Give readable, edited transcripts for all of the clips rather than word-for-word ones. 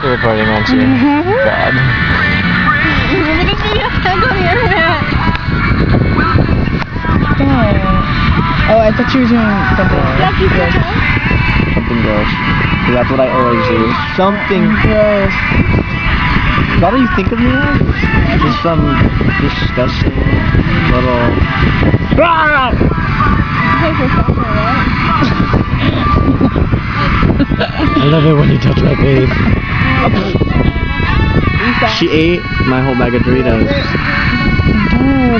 You're recording, aren't you? God. Look at this video tagged on the internet. Oh, I thought you were doing something. Yeah, keep it. Something gross. That's what I always do. Something Gross. Is that what you think of me as? Just some disgusting little... I love it when you touch my face. She ate my whole bag of Doritos.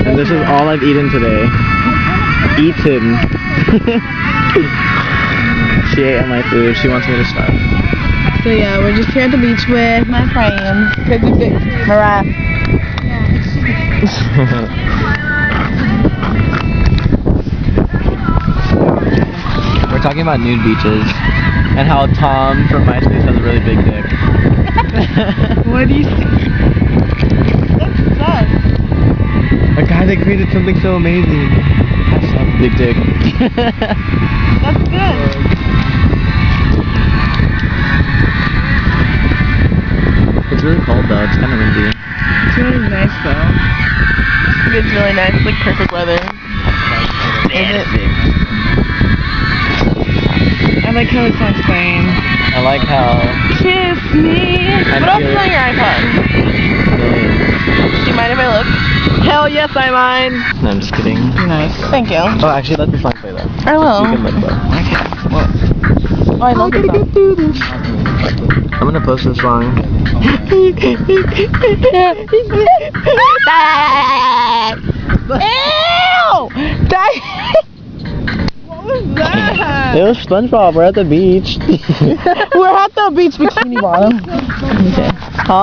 And this is all I've eaten today. Eaten. She ate all my food. She wants me to stop. So yeah, we're just here at the beach with my friends. Hurrah. We're talking about nude beaches and how Tom from MySpace has a really big dick. What do you think? That's sus. A guy that created something so amazing has a big dick. That's good. It's really cold though, it's kind of windy. It's really nice though. It's really nice, like perfect weather. Is it? I like how it sounds plain. I like how... Kiss me. What else is on your iPod? Do you mind if I look? Hell yes, I mind. No, I'm just kidding. Nice. Thank you. Oh, actually, let the song play though. I will. You can look though. Okay. Well, Oh, I love this song. I'm gonna post this song. Ew! what was that? It was SpongeBob, we're at the beach. We're at the beach bikini bottom. Huh?